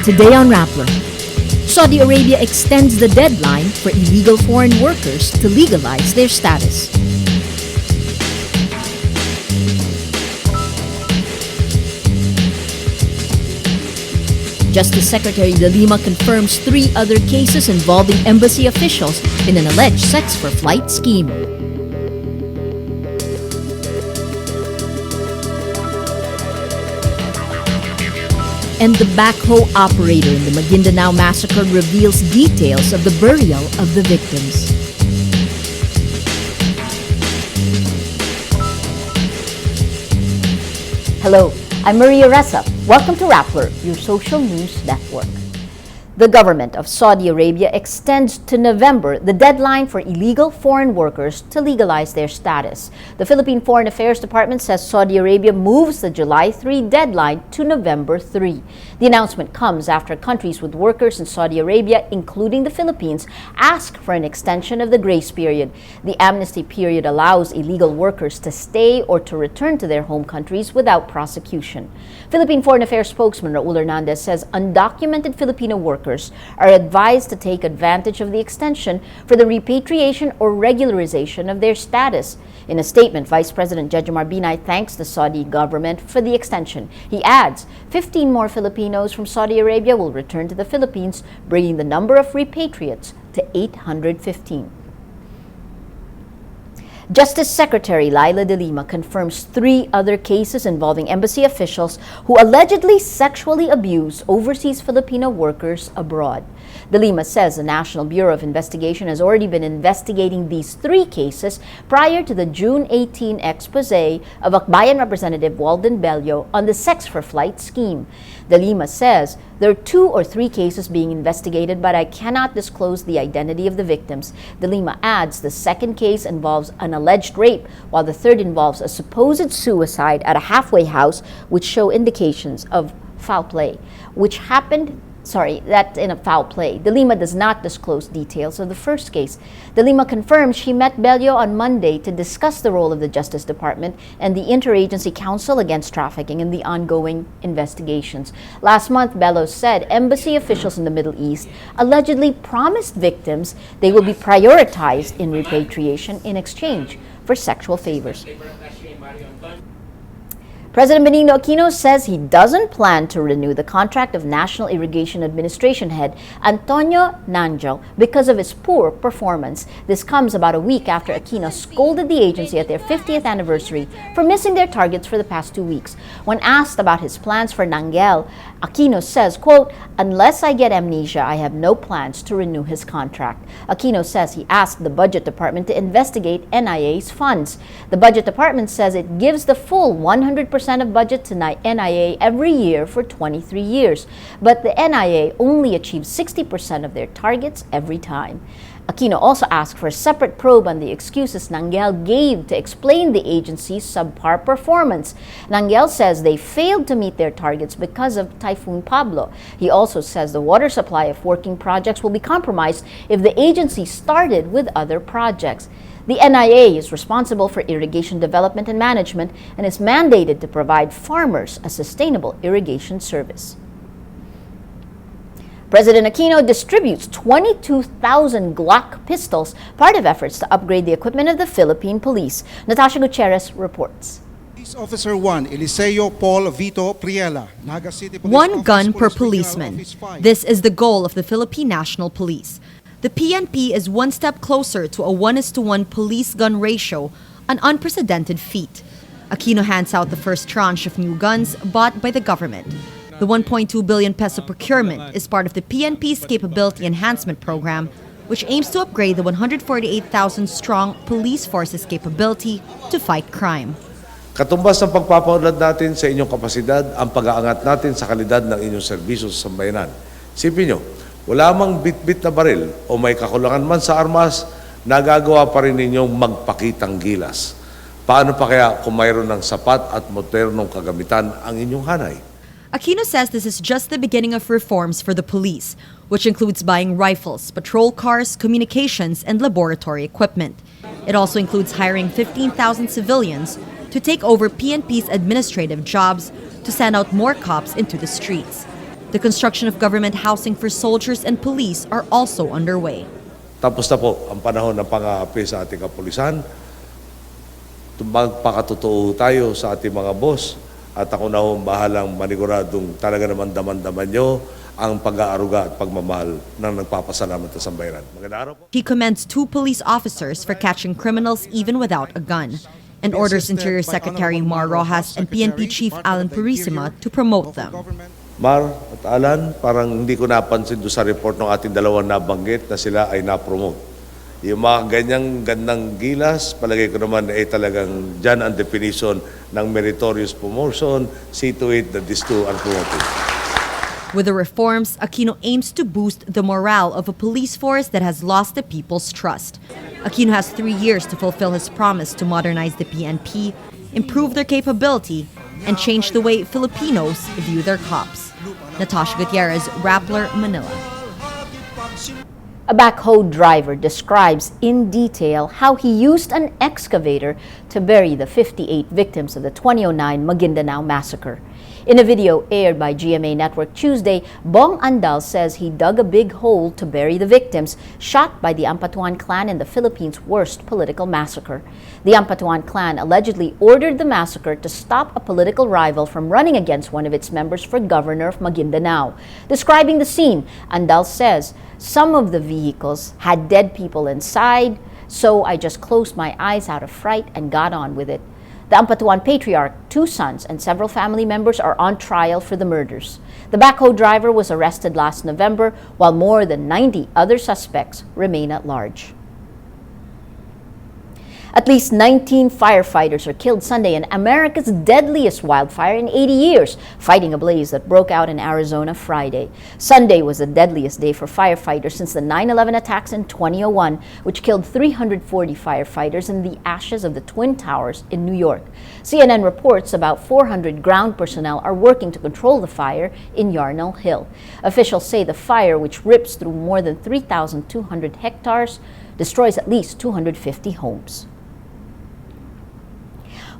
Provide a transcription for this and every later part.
Today on Rappler, Saudi Arabia extends the deadline for illegal foreign workers to legalize their status. Justice Secretary De Lima confirms 3 other cases involving embassy officials in an alleged sex for flight scheme. And the backhoe operator in the Maguindanao massacre reveals details of the burial of the victims. Hello, I'm Maria Ressa. Welcome to Rappler, your social news network. The government of Saudi Arabia extends to November the deadline for illegal foreign workers to legalize their status. The Philippine Foreign Affairs Department says Saudi Arabia moves the July 3 deadline to November 3. The announcement comes after countries with workers in Saudi Arabia, including the Philippines, ask for an extension of the grace period. The amnesty period allows illegal workers to stay or to return to their home countries without prosecution. Philippine Foreign Affairs spokesman Raul Hernandez says undocumented Filipino workers are advised to take advantage of the extension for the repatriation or regularization of their status. In a statement, Vice President Jejomar Binay thanks the Saudi government for the extension. He adds, 15 more Filipinos from Saudi Arabia will return to the Philippines, bringing the number of repatriates to 815. Justice Secretary Laila De Lima confirms 3 other cases involving embassy officials who allegedly sexually abuse overseas Filipino workers abroad. De Lima says the National Bureau of Investigation has already been investigating these 3 cases prior to the June 18 expose of Akbayan Representative Walden Bello on the Sex for Flight scheme. De Lima says there are 2 or 3 cases being investigated, but I cannot disclose the identity of the victims. De Lima adds the second case involves an alleged rape, while the third involves a supposed suicide at a halfway house, which show indications of foul play, that's in a foul play. De Lima does not disclose details of the first case. De Lima confirms she met Bello on Monday to discuss the role of the Justice Department and the Interagency Council Against Trafficking in the ongoing investigations. Last month, Bello said embassy officials in the Middle East allegedly promised victims they will be prioritized in repatriation in exchange for sexual favors. President Benigno Aquino says he doesn't plan to renew the contract of National Irrigation Administration head Antonio Nanjo because of his poor performance. This comes about a week after Aquino scolded the agency at their 50th anniversary for missing their targets for the past 2 weeks. When asked about his plans for Nangel, Aquino says, quote, "Unless I get amnesia, I have no plans to renew his contract." Aquino says he asked the Budget Department to investigate NIA's funds. The Budget Department says it gives the full 100% of budget to NIA every year for 23 years, but the NIA only achieves 60% of their targets every time. Aquino also asked for a separate probe on the excuses Nangel gave to explain the agency's subpar performance. Nangel says they failed to meet their targets because of Typhoon Pablo. He also says the water supply of working projects will be compromised if the agency started with other projects. The NIA is responsible for irrigation development and management and is mandated to provide farmers a sustainable irrigation service. President Aquino distributes 22,000 Glock pistols, part of efforts to upgrade the equipment of the Philippine Police. Natasha Gutierrez reports. Police Officer 1, Eliseo Paul Vito Priela, Naga City Police One Office, gun per Police policeman. Office 5. This is the goal of the Philippine National Police. The PNP is one step closer to a 1:1 police gun ratio, an unprecedented feat. Aquino hands out the first tranche of new guns bought by the government. The 1.2 billion peso procurement is part of the PNP's Capability Enhancement Program, which aims to upgrade the 148,000-strong police force's capability to fight crime. Katumbas ng pagpapaunlad natin sa inyong kapasidad ang pag-aangat natin sa kalidad ng inyong serbisyo sa sambayanan. Isipin nyo, wala mang bit-bit na baril o may kakulangan man sa armas, nagagawa pa rin ninyong magpakitang gilas. Paano pa kaya kung mayroon ng sapat at modernong kagamitan ang inyong hanay? Aquino says this is just the beginning of reforms for the police, which includes buying rifles, patrol cars, communications, and laboratory equipment. It also includes hiring 15,000 civilians to take over PNP's administrative jobs to send out more cops into the streets. The construction of government housing for soldiers and police are also underway. Tapos na po ang panahon ng pang-aapi sa ating kapulisan. Magpakatotoo tayo sa ating mga boss at ako na hong bahalang maniguradong talaga naman daman-daman nyo ang pag-aaruga at pagmamahal ng nagpapasalamat sa sambayanan. Magandang araw po. He commends 2 police officers for catching criminals even without a gun, and orders Interior Secretary Mar Rojas and PNP Chief Alan Purisima to promote them. Mar at Alan, parang hindi ko napansin doon sa report ng ating dalawang nabanggit na sila ay na-promote. Yung mga ganyang gandang gilas, palagay ko naman ay talagang dyan ang definition ng meritorious promotion. See to it that these two are promoted. With the reforms, Aquino aims to boost the morale of a police force that has lost the people's trust. Aquino has 3 years to fulfill his promise to modernize the PNP, improve their capability, and change the way Filipinos view their cops. Natasha Gutierrez, Rappler, Manila. A backhoe driver describes in detail how he used an excavator to bury the 58 victims of the 2009 Maguindanao massacre. In a video aired by GMA Network Tuesday, Bong Andal says he dug a big hole to bury the victims shot by the Ampatuan clan in the Philippines' worst political massacre. The Ampatuan clan allegedly ordered the massacre to stop a political rival from running against one of its members for governor of Maguindanao. Describing the scene, Andal says, "Some of the vehicles had dead people inside, so I just closed my eyes out of fright and got on with it." The Ampatuan patriarch, 2 sons, and several family members are on trial for the murders. The backhoe driver was arrested last November, while more than 90 other suspects remain at large. At least 19 firefighters are killed Sunday in America's deadliest wildfire in 80 years, fighting a blaze that broke out in Arizona Friday. Sunday was the deadliest day for firefighters since the 9/11 attacks in 2001, which killed 340 firefighters in the ashes of the Twin Towers in New York. CNN reports about 400 ground personnel are working to control the fire in Yarnell Hill. Officials say the fire, which rips through more than 3,200 hectares, destroys at least 250 homes.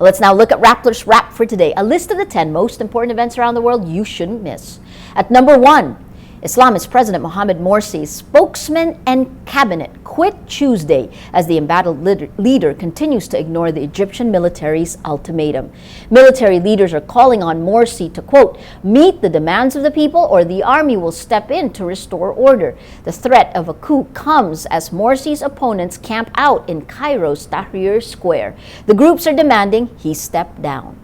Let's now look at Rappler's Wrap for today, a list of the 10 most important events around the world you shouldn't miss. At number 1, Islamist President Mohamed Morsi's spokesman and cabinet quit Tuesday as the embattled leader continues to ignore the Egyptian military's ultimatum. Military leaders are calling on Morsi to, quote, meet the demands of the people or the army will step in to restore order. The threat of a coup comes as Morsi's opponents camp out in Cairo's Tahrir Square. The groups are demanding he step down.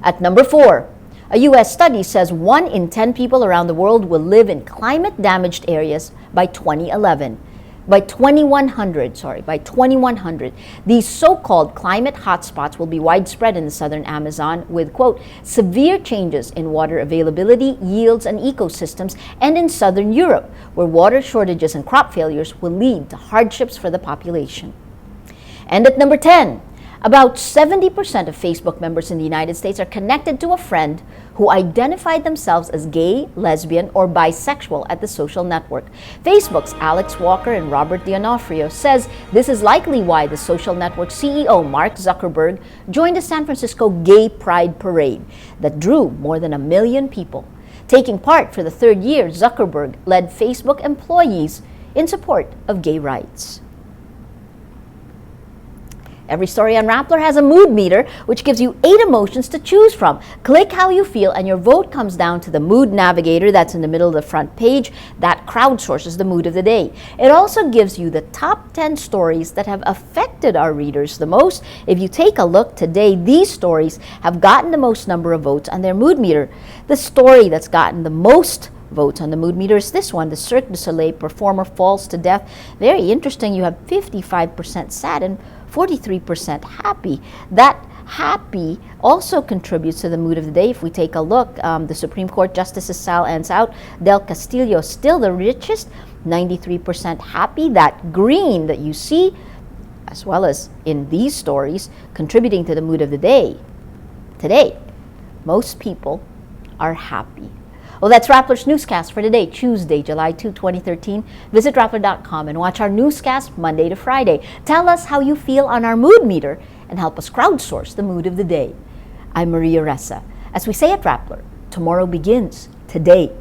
At number 4, a U.S. study says 1 in 10 people around the world will live in climate-damaged areas by 2011. By 2100, these so-called climate hotspots will be widespread in the southern Amazon with, quote, severe changes in water availability, yields, and ecosystems, and in southern Europe, where water shortages and crop failures will lead to hardships for the population. And at number 10, about 70% of Facebook members in the United States are connected to a friend who identified themselves as gay, lesbian, or bisexual at the social network. Facebook's Alex Walker and Robert D'Onofrio says this is likely why the social network CEO Mark Zuckerberg joined a San Francisco Gay Pride Parade that drew more than 1 million people. Taking part for the 3rd year, Zuckerberg led Facebook employees in support of gay rights. Every story on Rappler has a mood meter, which gives you 8 emotions to choose from. Click how you feel, and your vote comes down to the mood navigator that's in the middle of the front page that crowdsources the mood of the day. It also gives you the top 10 stories that have affected our readers the most. If you take a look today, these stories have gotten the most number of votes on their mood meter. The story that's gotten the most votes on the mood meter is this one. The Cirque du Soleil performer falls to death. Very interesting. You have 55% sad and 43% happy. That happy also contributes to the mood of the day. If we take a look, the Supreme Court Justices Sal and Out, Del Castillo still the richest, 93% happy. That green that you see, as well as in these stories, contributing to the mood of the day. Today, most people are happy. Well, that's Rappler's Newscast for today, Tuesday, July 2, 2013. Visit Rappler.com and watch our newscast Monday to Friday. Tell us how you feel on our mood meter and help us crowdsource the mood of the day. I'm Maria Ressa. As we say at Rappler, tomorrow begins today.